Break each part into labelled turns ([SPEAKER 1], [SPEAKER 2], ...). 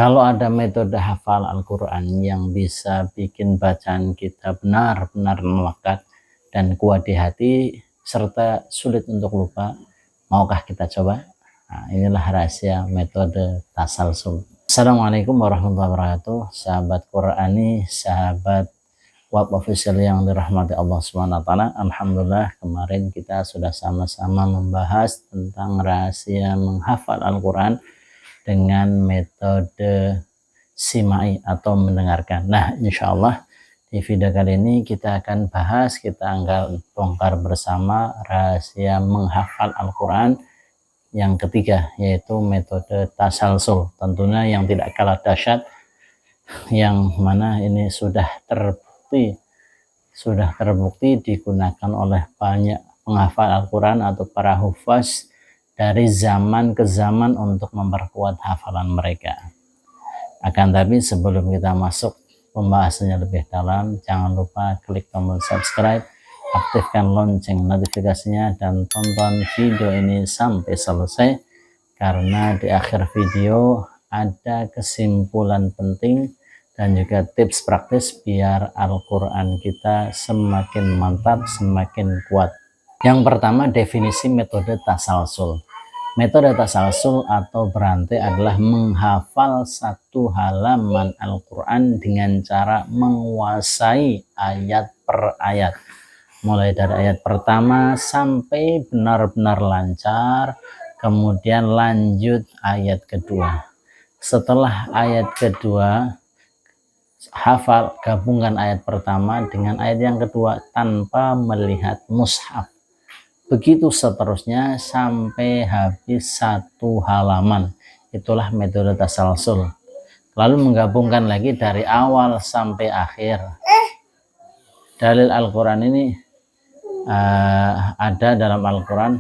[SPEAKER 1] Kalau ada metode hafal Al-Quran yang bisa bikin bacaan kita benar-benar melekat dan kuat di hati serta sulit untuk lupa, maukah kita coba? Nah, inilah rahasia metode tasalsul. Assalamualaikum warahmatullahi wabarakatuh, sahabat Qurani, sahabat web official yang dirahmati Allah SWT. Alhamdulillah, kemarin kita sudah sama-sama membahas tentang rahasia menghafal Al-Quran dengan metode simai atau mendengarkan. Nah, insya Allah di video kali ini kita akan bahas, kita akan bongkar bersama rahasia menghafal Al-Quran yang ketiga, yaitu metode tasalsul. Tentunya yang tidak kalah dahsyat, yang mana ini sudah terbukti digunakan oleh banyak penghafal Al-Quran atau para hufaz dari zaman ke zaman untuk memperkuat hafalan mereka. Akan tapi sebelum kita masuk pembahasannya lebih dalam, jangan lupa klik tombol subscribe, aktifkan lonceng notifikasinya, dan tonton video ini sampai selesai, karena di akhir video ada kesimpulan penting dan juga tips praktis biar Al-Quran kita semakin mantap, semakin kuat. Yang pertama, definisi metode tasalsul. Metode tasalsul atau berantai adalah menghafal satu halaman Al-Quran dengan cara menguasai ayat per ayat. Mulai dari ayat pertama sampai benar-benar lancar, kemudian lanjut ayat kedua. Setelah ayat kedua, hafal, gabungkan ayat pertama dengan ayat yang kedua tanpa melihat mushaf. Begitu seterusnya sampai habis satu halaman. Itulah metode tasalsul. Lalu menggabungkan lagi dari awal sampai akhir. Dalil Al-Quran ini ada dalam Al-Quran.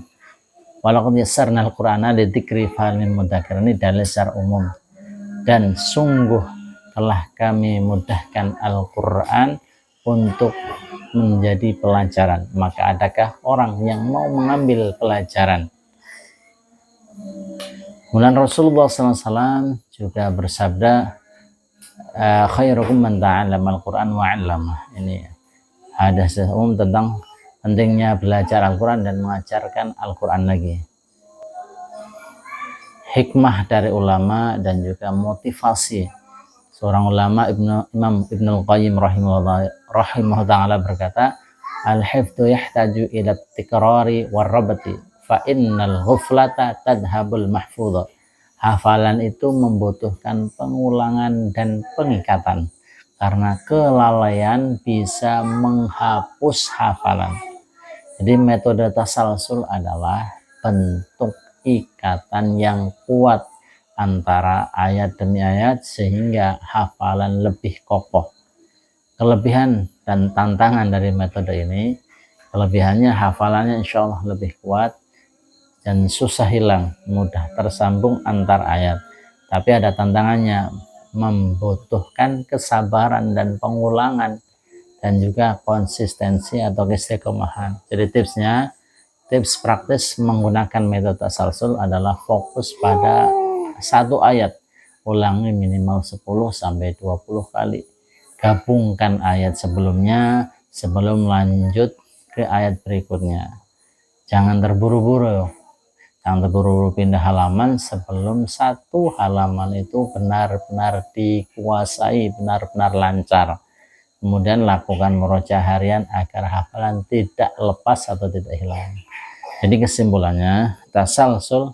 [SPEAKER 1] Walaqad yassarna al-Qur'ana lidzikri fahal min mudzakir. Ini dalil secara umum. Dan sungguh telah kami mudahkan Al-Quran untuk menjadi pelajaran. Maka adakah orang yang mau mengambil pelajaran? Kemudian Rasulullah SAW juga bersabda, khairukum man ta'allama al-Quran wa 'allamah. Ini hadis umum tentang pentingnya belajar Al-Quran dan mengajarkan Al-Quran lagi. Hikmah dari ulama dan juga motivasi seorang ulama, Imam Ibnul Qayyim rahimahullah ta'ala berkata, al-hifdhu yahtaju ila tikrari warrabati fa innal ghuflata tadhabul mahfudha. Hafalan itu membutuhkan pengulangan dan pengikatan, karena kelalaian bisa menghapus hafalan. Jadi metode tasalsul adalah bentuk ikatan yang kuat antara ayat demi ayat sehingga hafalan lebih kokoh. Kelebihan dan tantangan dari metode ini, kelebihannya hafalannya insya Allah lebih kuat dan susah hilang, mudah tersambung antar ayat. Tapi ada tantangannya, membutuhkan kesabaran dan pengulangan dan juga konsistensi atau istiqomahan. Jadi tips praktis menggunakan metode tasalsul adalah fokus pada satu ayat, ulangi minimal 10-20 kali, gabungkan ayat sebelumnya sebelum lanjut ke ayat berikutnya. Jangan terburu-buru pindah halaman sebelum satu halaman itu benar-benar dikuasai, benar-benar lancar. Kemudian lakukan murojaah harian agar hafalan tidak lepas atau tidak hilang. Jadi kesimpulannya, tasalsul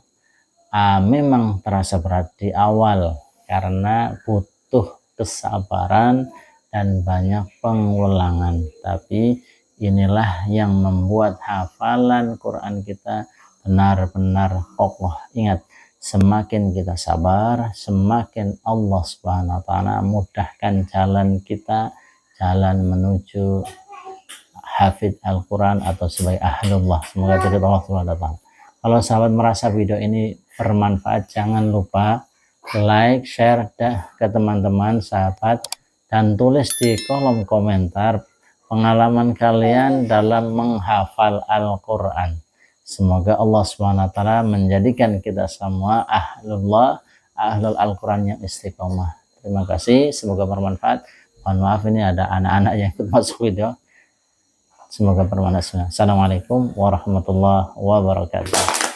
[SPEAKER 1] memang terasa berat di awal karena butuh kesabaran dan banyak pengulangan, tapi inilah yang membuat hafalan Quran kita benar-benar kokoh. Ingat, semakin kita sabar, semakin Allah Subhanahu wa ta'ala mudahkan jalan kita, jalan menuju hafid Al-Quran atau sebagai ahlullah. Semoga jadi Allah Subhanahu wa ta'ala. Kalau sahabat merasa video ini bermanfaat, jangan lupa like, share ke teman-teman, sahabat, dan tulis di kolom komentar pengalaman kalian dalam menghafal Al-Quran. Semoga Allah SWT menjadikan kita semua ahlullah, ahlul Al-Quran yang istiqomah. Terima kasih, semoga bermanfaat. Mohon maaf ini ada anak-anak yang ikut masuk video. Semoga bermanfaat. Assalamualaikum warahmatullahi wabarakatuh.